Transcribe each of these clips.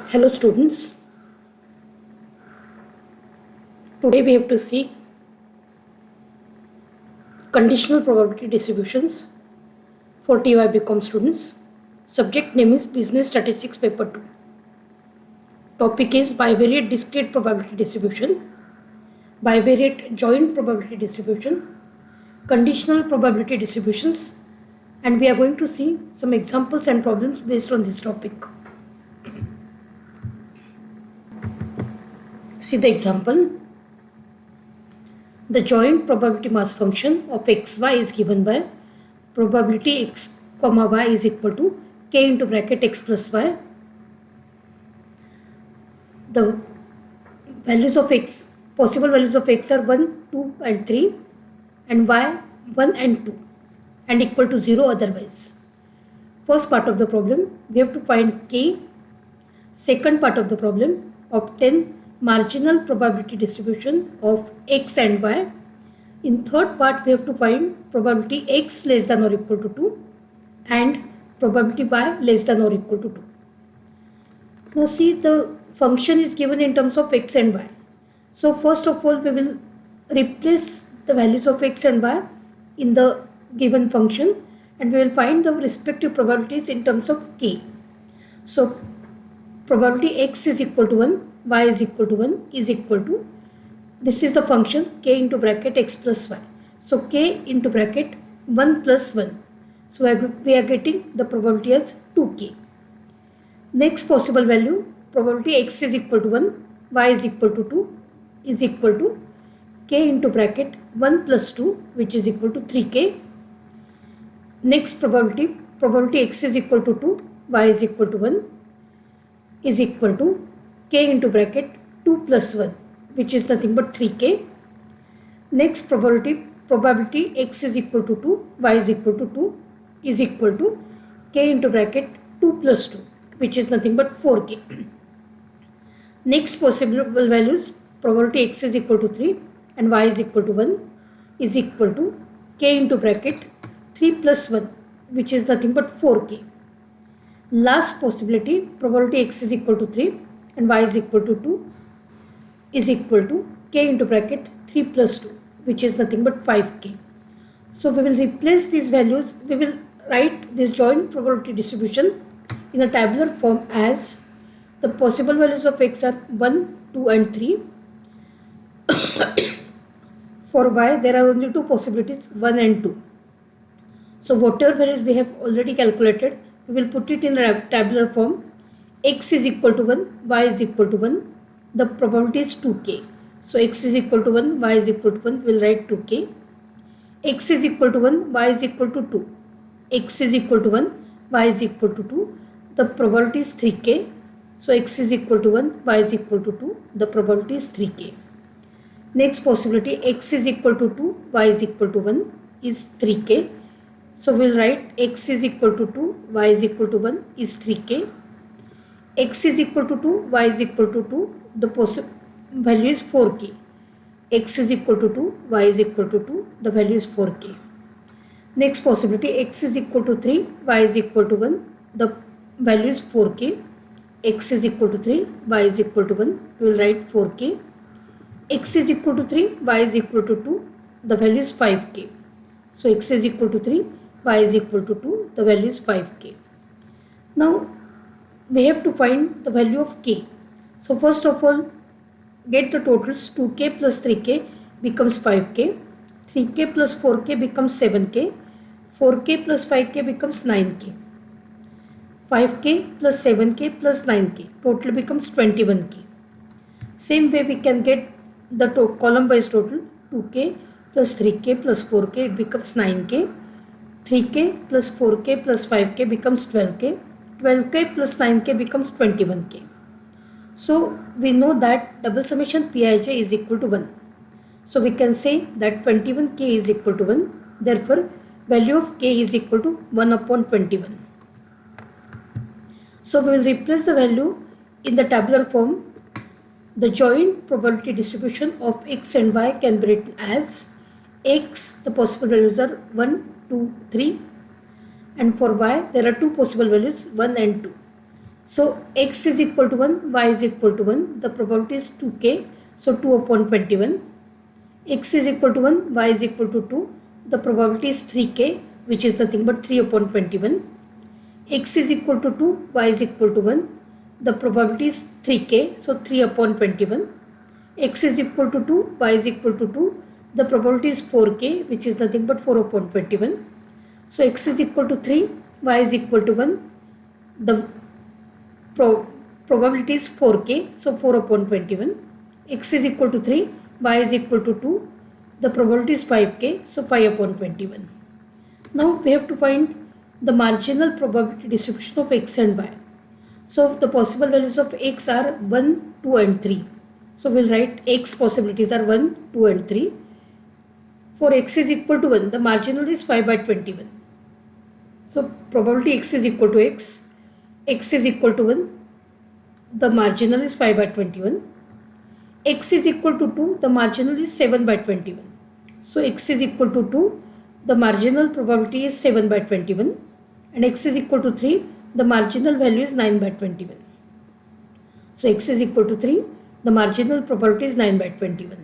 Hello students, today we have to see conditional probability distributions for TY BCom students. Subject name is Business Statistics Paper 2. Topic is bivariate discrete probability distribution, bivariate joint probability distribution, conditional probability distributions, and we are going to see some examples and problems based on this topic. See the example. The joint probability mass function of xy is given by probability x comma y is equal to k into bracket x plus y. The values of x, possible values of x are 1, 2 and 3 and y 1 and 2 and equal to 0 otherwise. First part of the problem, we have to find k. Second part of the problem, obtain marginal probability distribution of x and y. In third part, we have to find probability x less than or equal to 2 and probability y less than or equal to 2. Now see, the function is given in terms of x and y. So first of all, we will replace the values of x and y in the given function and we will find the respective probabilities in terms of k. So probability x is equal to 1, y is equal to 1 is equal to, this is the function k into bracket x plus y. So k into bracket 1 plus 1. So we are getting the probability as 2k. Next possible value, probability x is equal to 1, y is equal to 2 is equal to k into bracket 1 plus 2 which is equal to 3k. Next probability x is equal to 2, y is equal to 1 is equal to k into bracket 2 plus 1 which is nothing but 3k. Next probability x is equal to 2, y is equal to 2 is equal to k into bracket 2 plus 2 which is nothing but 4k. Next possible values, probability x is equal to 3 and y is equal to 1 is equal to k into bracket 3 plus 1 which is nothing but 4k. Last possibility, probability x is equal to 3 and y is equal to 2 is equal to k into bracket 3 plus 2 which is nothing but 5k. So we will replace these values, we will write this joint probability distribution in a tabular form as the possible values of x are 1, 2 and 3. For y there are only two possibilities, 1 and 2. So whatever values we have already calculated, we will put it in a tabular form. X is equal to 1, y is equal to 1. The probability is 2k. So x is equal to 1, y is equal to 1, we will write 2k. X is equal to 1, y is equal to 2. X is equal to 1, y is equal to 2. The probability is 3k. So x is equal to 1, y is equal to 2. The probability is 3k. Next possibility, x is equal to 2, y is equal to 1 is 3k. So we will write x is equal to 2, y is equal to 1 is 3k. X is equal to 2, y is equal to 2, the value is 4k. X is equal to 2, y is equal to 2, the value is 4k. Next possibility, x is equal to 3, y is equal to 1, the value is 4k. X is equal to 3, y is equal to 1, we will write 4k. X is equal to 3, y is equal to 2, the value is 5k. So x is equal to 3, y is equal to 2, the value is 5k. Now we have to find the value of k. So first of all, get the totals. 2k plus 3k becomes 5k, 3k plus 4k becomes 7k, 4k plus 5k becomes 9k, 5k plus 7k plus 9k, total becomes 21k. Same way we can get the column wise total. 2k plus 3k plus 4k it becomes 9k, 3k plus 4k plus 5k becomes 12k, 12k plus 9k becomes 21k. So we know that double summation Pij is equal to 1. So we can say that 21k is equal to 1. Therefore value of k is equal to 1 upon 21. So we will replace the value in the tabular form. The joint probability distribution of x and y can be written as x, the possible values are 1, 2, 3 and for y there are two possible values 1 and 2. So x is equal to 1, y is equal to 1. The probability is 2k. So 2 upon 21. X is equal to 1, y is equal to 2. The probability is 3k, which is nothing but 3 upon 21. X is equal to 2, y is equal to 1. The probability is 3k, so 3 upon 21. X is equal to 2, y is equal to 2. The probability is 4k, which is nothing but 4 upon 21. So x is equal to 3, y is equal to 1. The probability is 4k, so 4 upon 21. X is equal to 3, y is equal to 2. The probability is 5k, so 5 upon 21. Now we have to find the marginal probability distribution of x and y. So the possible values of x are 1, 2 and 3. So we'll write x possibilities are 1, 2 and 3. For x is equal to 1, the marginal is 5 by 21. So probability x is equal to x is equal to 1, the marginal is 5 by 21. X is equal to 2, the marginal is 7 by 21. So x is equal to 2, the marginal probability is 7 by 21. And x is equal to 3, the marginal value is 9 by 21. So x is equal to 3, the marginal probability is 9 by 21.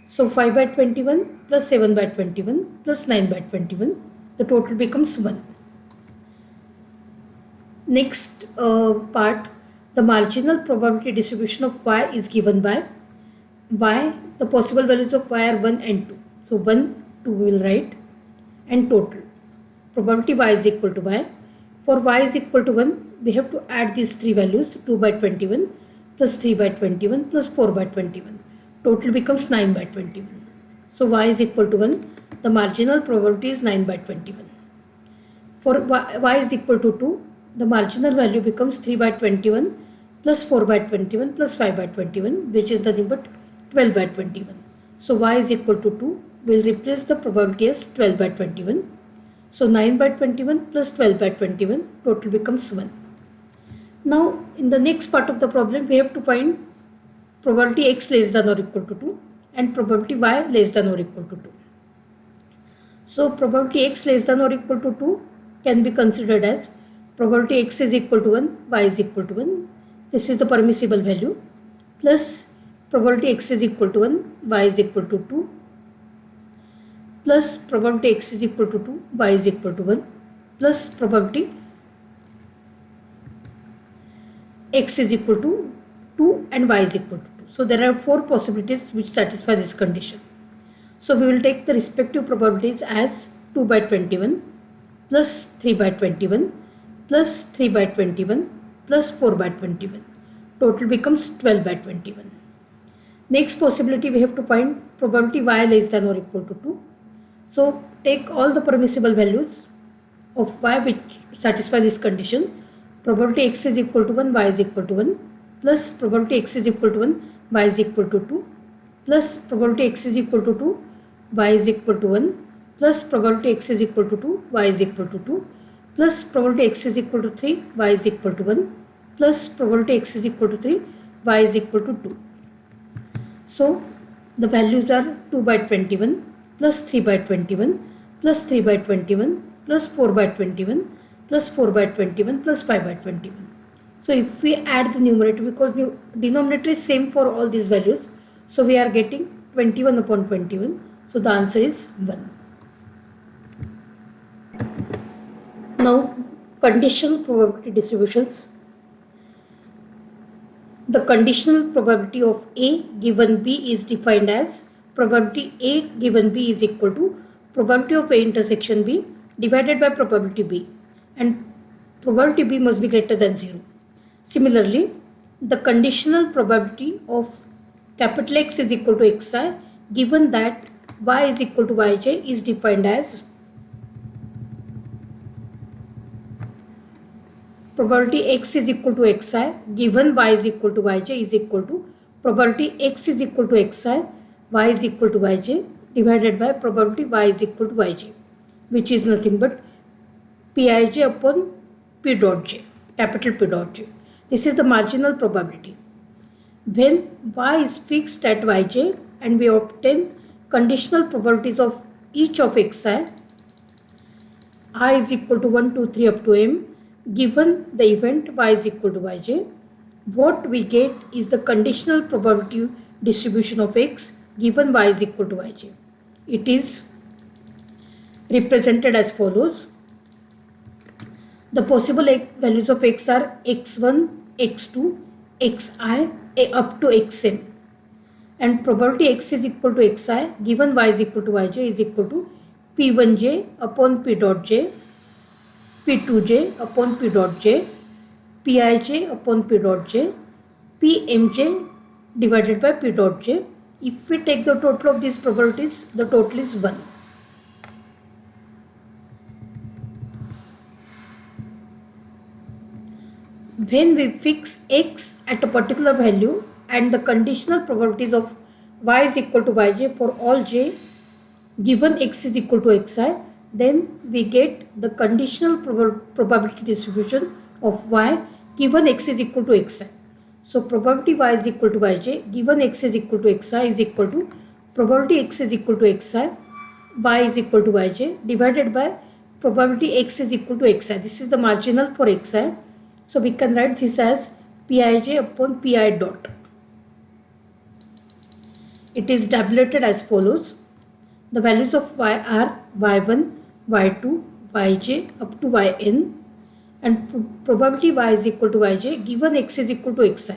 So 5 by 21 plus 7 by 21 plus 9 by 21, the total becomes 1. Next part, the marginal probability distribution of y is given by y, the possible values of y are 1 and 2. So 1, 2 we will write, and total. Probability y is equal to y. For y is equal to 1, we have to add these three values, 2 by 21 plus 3 by 21 plus 4 by 21. Total becomes 9 by 21. So y is equal to 1. The marginal probability is 9 by 21. For y is equal to 2, the marginal value becomes 3 by 21 plus 4 by 21 plus 5 by 21, which is nothing but 12 by 21. So y is equal to 2. We'll replace the probability as 12 by 21. So 9 by 21 plus 12 by 21, total becomes 1. Now in the next part of the problem, we have to find probability x less than or equal to 2 and probability y less than or equal to 2. So probability x less than or equal to 2 can be considered as probability x is equal to 1, y is equal to 1. This is the permissible value, plus probability x is equal to 1, y is equal to 2, plus probability x is equal to 2, y is equal to 1, plus probability x is equal to 2 and y is equal to 2. So there are 4 possibilities which satisfy this condition. So we will take the respective probabilities as 2 by 21 plus 3 by 21 plus 3 by 21 plus 4 by 21. Total becomes 12 by 21. Next possibility, we have to find probability y less than or equal to 2. So take all the permissible values of y which satisfy this condition. Probability x is equal to 1, y is equal to 1, plus probability x is equal to 1, y is equal to 2, plus probability x is equal to 2, y is equal to 1, plus probability x is equal to 2, y is equal to 2, plus probability x is equal to 3, y is equal to 1, plus probability x is equal to 3, y is equal to 2. So the values are 2 by 21 plus 3 by 21 plus 3 by 21 plus 4 by 21 plus 4 by 21 plus 5 by 21. So if we add the numerator, because the denominator is same for all these values, so we are getting 21 upon 21. So the answer is 1. Now conditional probability distributions. The conditional probability of A given B is defined as probability A given B is equal to probability of A intersection B divided by probability B, and probability B must be greater than 0. Similarly, the conditional probability of capital X is equal to Xi given that Y is equal to Yj is defined as probability X is equal to Xi given Y is equal to Yj is equal to probability X is equal to Xi, Y is equal to Yj divided by probability Y is equal to Yj, which is nothing but Pij upon P dot j, capital P dot j. This is the marginal probability. When Y is fixed at Yj and we obtain conditional probabilities of each of Xi, I is equal to 1, 2, 3 up to M, given the event y is equal to yj, what we get is the conditional probability distribution of x given y is equal to yj. It is represented as follows. The possible values of x are x1, x2, xi up to xm, and probability x is equal to xi given y is equal to yj is equal to p1j upon p dot j, p2j upon p dot j, pij upon p dot j, pmj divided by p dot j. If we take the total of these probabilities, the total is 1. When we fix x at a particular value and the conditional probabilities of y is equal to yj for all j given x is equal to xi, then we get the conditional probability distribution of y given x is equal to xi. So probability y is equal to yj given x is equal to xi is equal to probability x is equal to xi, y is equal to yj divided by probability x is equal to xi. This is the marginal for xi. So we can write this as pij upon pi dot. It is tabulated as follows. The values of y are y1, y2, yj up to yn, and probability y is equal to yj given x is equal to xi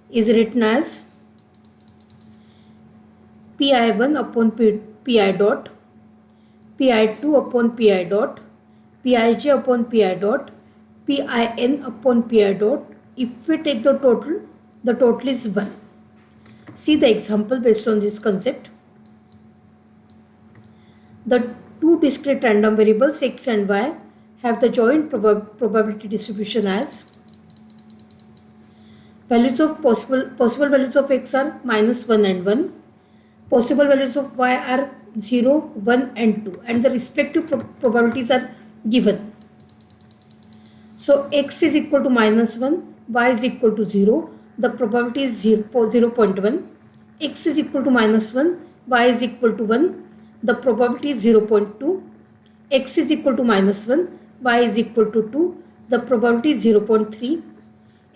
is written as pi1 upon pi dot, pi2 upon pi dot, pij upon pi dot, pin upon pi dot. If we take the total is 1. See the example based on this concept. The two discrete random variables x and y have the joint probability distribution as values of possible values of x are -1 and 1. Possible values of y are 0, 1 and 2, and the respective probabilities are given. So x is equal to -1, y is equal to 0. The probability is 0.1. X is equal to -1, y is equal to 1. The probability is 0.2. X is equal to -1, y is equal to 2. The probability is 0.3.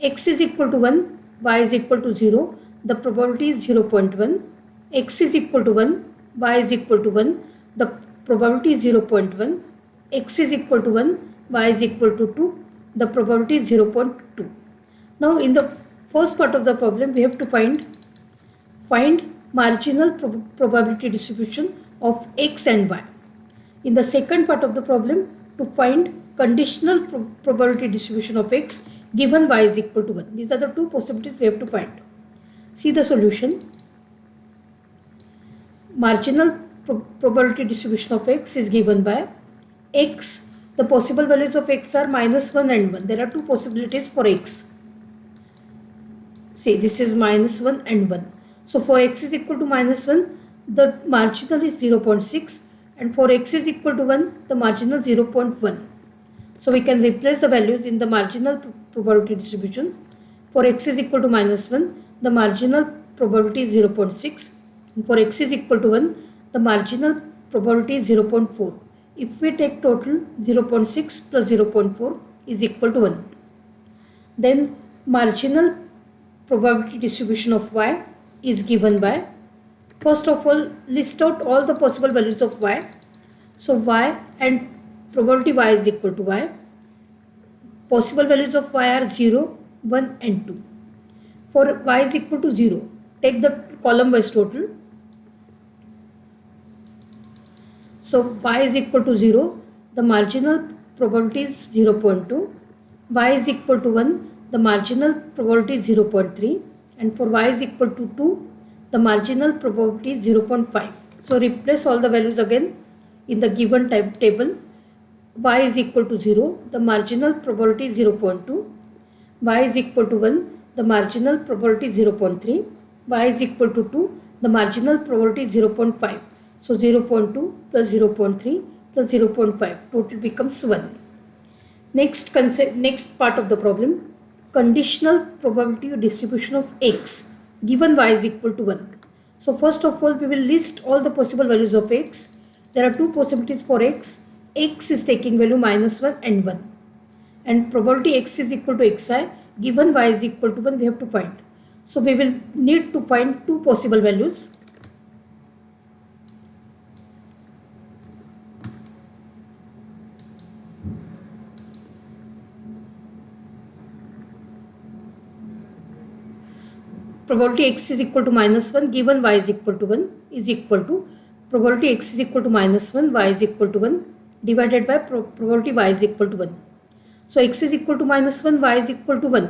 X is equal to 1, y is equal to 0. The probability is 0.1. X is equal to 1, y is equal to 1. The probability is 0.1. X is equal to 1, y is equal to 2. The probability is 0.2. Now in the first part of the problem, we have to find marginal probability distribution of x and y. In the second part of the problem, to find conditional probability distribution of x given y is equal to 1. These are the two possibilities we have to find. See the solution. Marginal probability distribution of x is given by x. The possible values of x are -1 and 1. There are two possibilities for x. See, this is -1 and 1. So for x is equal to -1, the marginal is 0.6, and for x is equal to 1, the marginal 0.1. So we can replace the values in the marginal probability distribution. For x is equal to -1, the marginal probability is 0.6. And for x is equal to 1, the marginal probability is 0.4. If we take total, 0.6 plus 0.4 is equal to 1. Then marginal probability distribution of y is given by, first of all, list out all the possible values of y. So y and probability y is equal to y. Possible values of y are 0, 1 and 2. For y is equal to 0, take the column wise total. So y is equal to 0, the marginal probability is 0.2. Y is equal to 1, the marginal probability is 0.3. And for y is equal to 2, the marginal probability is 0.5. So replace all the values again in the given table. Y is equal to 0, the marginal probability is 0.2. Y is equal to 1, the marginal probability is 0.3. Y is equal to 2, the marginal probability is 0.5. So 0.2 plus 0.3 plus 0.5, total becomes 1. Next part of the problem, conditional probability distribution of x given y is equal to 1. So first of all, we will list all the possible values of x. There are two possibilities for x. X is taking value -1 and 1. and probability x is equal to xi, given y is equal to 1, we have to find. So we will need to find two possible values. Probability x is equal to -1 given y is equal to 1 is equal to probability x is equal to -1, y is equal to 1 divided by probability y is equal to 1. So x is equal to -1, y is equal to 1.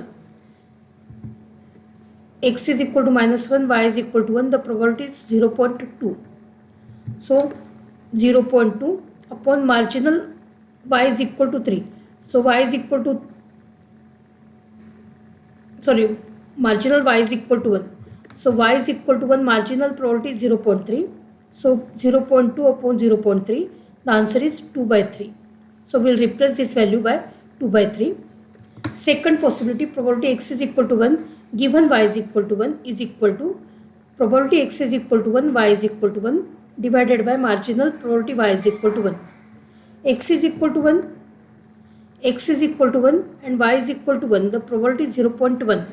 X is equal to -1, y is equal to 1. The probability is 0.2. So 0.2 upon marginal y is equal to 3. So y is equal to, marginal y is equal to 1. So y is equal to 1, marginal probability is 0.3. So 0.2 upon 0.3, the answer is 2 by 3. So we will replace this value by 2 by 3. Second possibility, probability x is equal to 1 given y is equal to 1 is equal to probability x is equal to 1, y is equal to 1 divided by marginal probability y is equal to 1. X is equal to 1, x is equal to 1 and y is equal to 1. The probability is 0.1.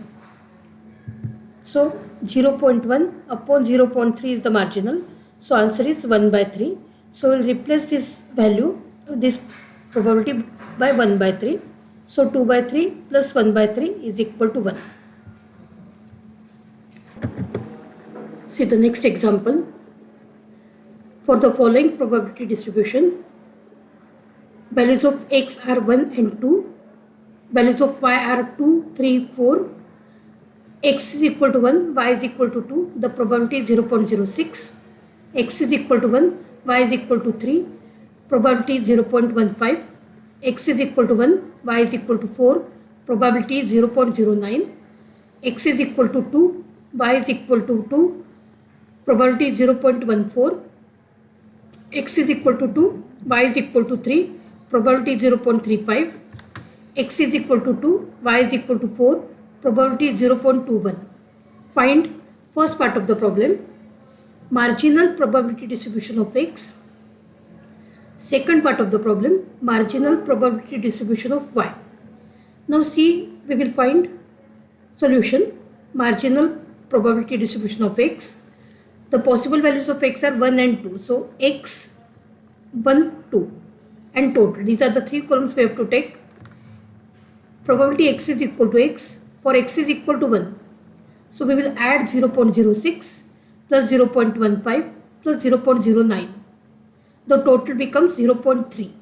So 0.1 upon 0.3 is the marginal. So answer is 1 by 3. So we'll replace this value, this probability by 1 by 3. So 2 by 3 plus 1 by 3 is equal to 1. See the next example. For the following probability distribution, values of x are 1 and 2, values of y are 2, 3, 4, x is equal to 1, y is equal to 2, the probability is 0.06, x is equal to 1, y is equal to 3, probability is 0.15, x is equal to 1, y is equal to 4, probability is 0.09, x is equal to 2, y is equal to 2, probability is 0.14, x is equal to 2, y is equal to 3, probability is 0.35, x is equal to 2, y is equal to 4, probability is 0.21. Find first part of the problem, marginal probability distribution of x. Second part of the problem, marginal probability distribution of y. Now see, we will find solution, marginal probability distribution of x. The possible values of x are 1 and 2. So x, 1, 2 and total. These are the three columns we have to take. Probability x is equal to x. For x is equal to 1. So we will add 0.06 plus 0.15 plus 0.09. The total becomes 0.3.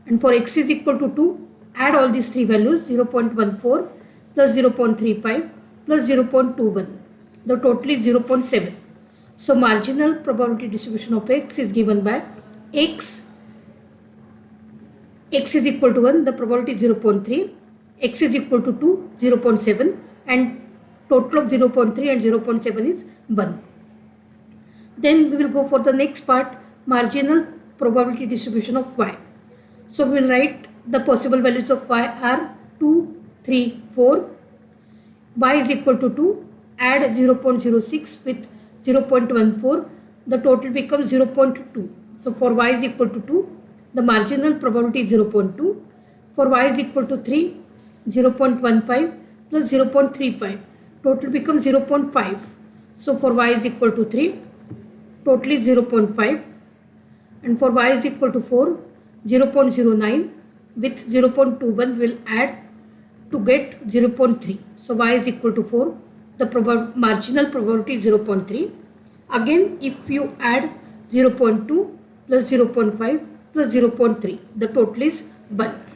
And for x is equal to 2, add all these three values, 0.14 plus 0.35 plus 0.21. The total is 0.7. So marginal probability distribution of x is given by x is equal to 1, the probability is 0.3. X is equal to 2, 0.7 and total of 0.3 and 0.7 is 1. Then we will go for the next part, marginal probability distribution of y. So we will write the possible values of y are 2, 3, 4. Y is equal to 2, add 0.06 with 0.14, the total becomes 0.2. So for y is equal to 2, the marginal probability is 0.2. For y is equal to 3, 0.15 plus 0.35, total becomes 0.5. So for y is equal to 3, total is 0.5, and for y is equal to 4, 0.09 with 0.21 will add to get 0.3. So y is equal to 4, the marginal probability is 0.3. Again, if you add 0.2 plus 0.5 plus 0.3, the total is 1.